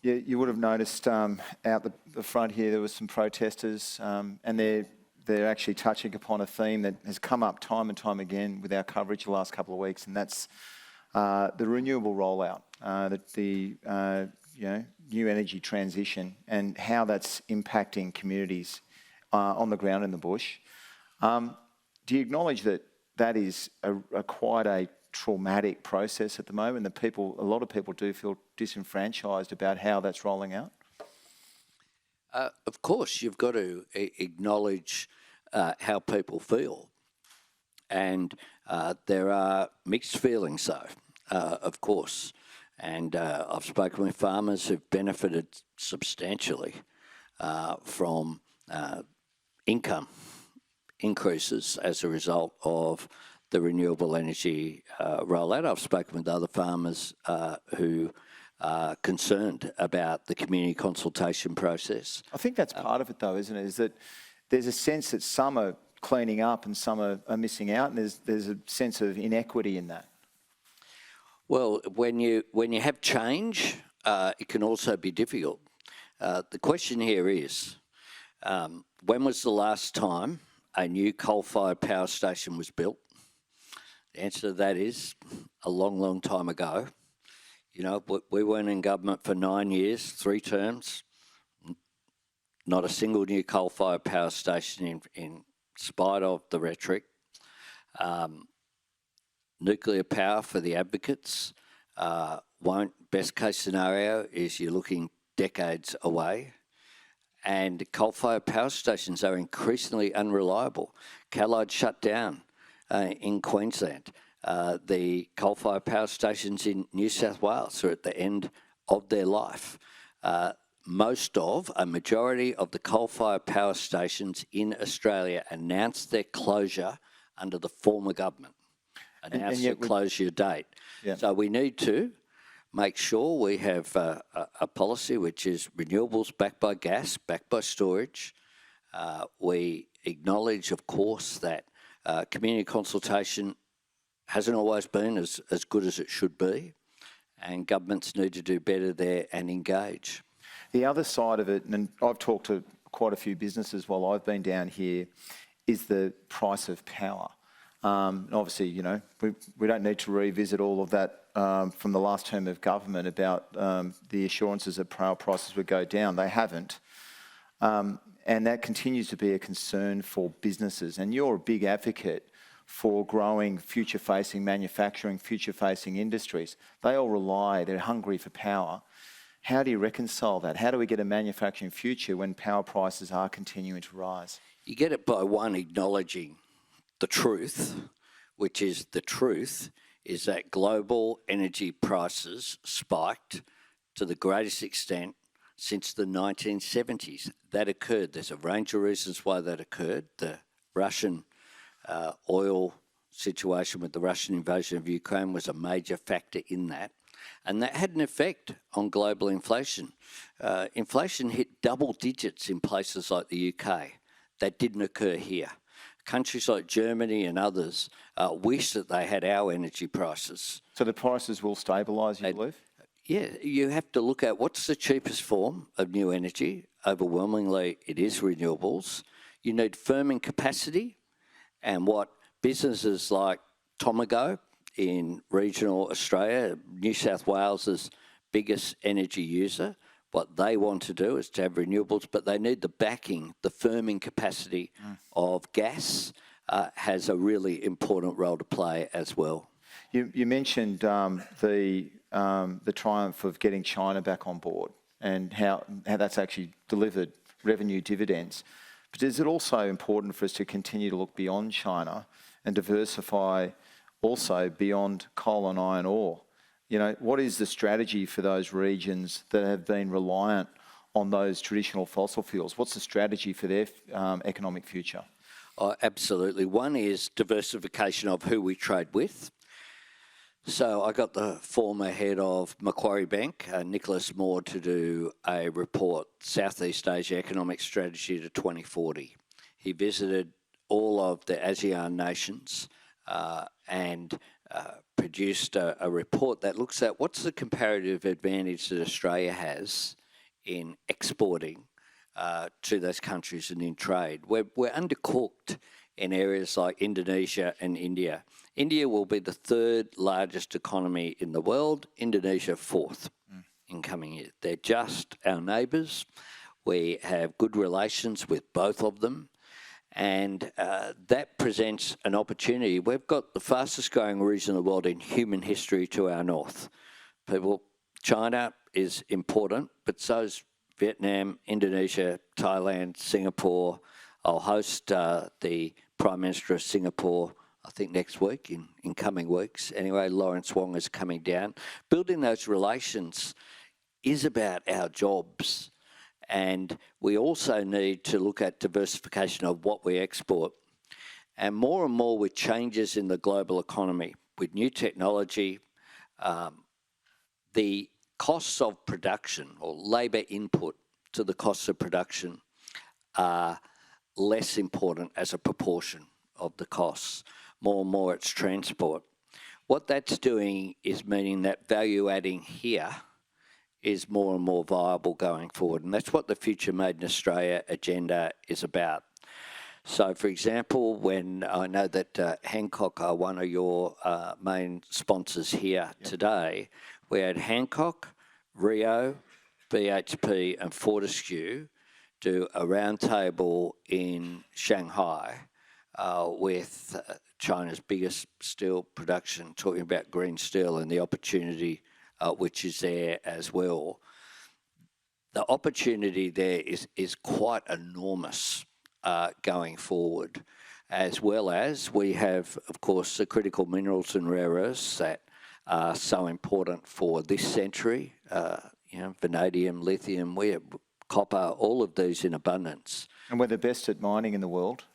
You would have noticed out the front here there were some protesters, and they're actually touching upon a theme that has come up time and time again with our coverage the last couple of weeks, and that's the renewable rollout, the new energy transition, and how that's impacting communities on the ground in the bush. Do you acknowledge that that is quite a traumatic process at the moment, that a lot of people do feel disenfranchised about how that's rolling out? Of course, you've got to acknowledge how people feel. And there are mixed feelings, though, of course. And I've spoken with farmers who've benefited substantially from income increases as a result of the renewable energy rollout. I've spoken with other farmers who are concerned about the community consultation process. I think that's part of it, though, isn't it? Is that there's a sense that some are cleaning up and some are missing out, and there's a sense of inequity in that. Well, when you have change, it can also be difficult. The question here is, when was the last time a new coal-fired power station was built? The answer to that is a long, long time ago. You know, we weren't in government for 9 years, 3 terms, not a single new coal-fired power station in spite of the rhetoric. Nuclear power for the advocates won't. Best case scenario is you're looking decades away. And coal-fired power stations are increasingly unreliable. Callide shut down in Queensland. The coal-fired power stations in New South Wales are at the end of their life. A majority of the coal-fired power stations in Australia announced their closure under the former government, announced their closure date. Yeah. So we need to make sure we have a policy which is renewables backed by gas, backed by storage. We acknowledge, of course, that community consultation hasn't always been as good as it should be, and governments need to do better there and engage. The other side of it, and I've talked to quite a few businesses while I've been down here, is the price of power. Obviously, you know, we don't need to revisit all of that from the last term of government about the assurances that power prices would go down. They haven't. And that continues to be a concern for businesses. And you're a big advocate for growing future-facing manufacturing, future-facing industries. They all they're hungry for power. How do you reconcile that? How do we get a manufacturing future when power prices are continuing to rise? You get it by, one, acknowledging the truth, which is the truth is that global energy prices spiked to the greatest extent since the 1970s. That occurred. There's a range of reasons why that occurred. The Russian oil situation with the Russian invasion of Ukraine was a major factor in that. And that had an effect on global inflation. Inflation hit double digits in places like the UK. That didn't occur here. Countries like Germany and others wish that they had our energy prices. So the prices will stabilise, you believe? Yeah, you have to look at what's the cheapest form of new energy. Overwhelmingly, it is renewables. You need firming capacity, and what businesses like Tomago in regional Australia, New South Wales' biggest energy user, what they want to do is to have renewables, but they need the backing, the firming capacity of gas has a really important role to play as well. You mentioned the triumph of getting China back on board and how that's actually delivered revenue dividends. But is it also important for us to continue to look beyond China and diversify also beyond coal and iron ore? You know, what is the strategy for those regions that have been reliant on those traditional fossil fuels? What's the strategy for their economic future? Oh, absolutely. One is diversification of who we trade with. So I got the former head of Macquarie Bank, Nicholas Moore, to do a report, Southeast Asia Economic Strategy to 2040. He visited all of the ASEAN nations and produced a report that looks at what's the comparative advantage that Australia has in exporting to those countries and in trade. We're undercooked in areas like Indonesia and India. India will be the third largest economy in the world, Indonesia fourth in coming year. They're just our neighbours. We have good relations with both of them. And that presents an opportunity. We've got the fastest growing region in the world in human history to our north. China is important, but so is Vietnam, Indonesia, Thailand, Singapore. I'll host the Prime Minister of Singapore, I think next week, in coming weeks. Anyway, Lawrence Wong is coming down. Building those relations is about our jobs. And we also need to look at diversification of what we export. And more with changes in the global economy, with new technology, the costs of production or labour input to the costs of production are less important as a proportion of the costs. More and more it's transport. What that's doing is meaning that value adding here is more and more viable going forward. And that's what the Future Made in Australia agenda is about. So, for example, when I know that Hancock are one of your main sponsors here today, we had Hancock, Rio, BHP and Fortescue do a roundtable in Shanghai with China's biggest steel production, talking about green steel and the opportunity which is there as well. The opportunity there is quite enormous going forward, as well as we have, of course, the critical minerals and rare earths that are so important for this century. Vanadium, lithium, copper, all of these in abundance. And we're the best at mining in the world.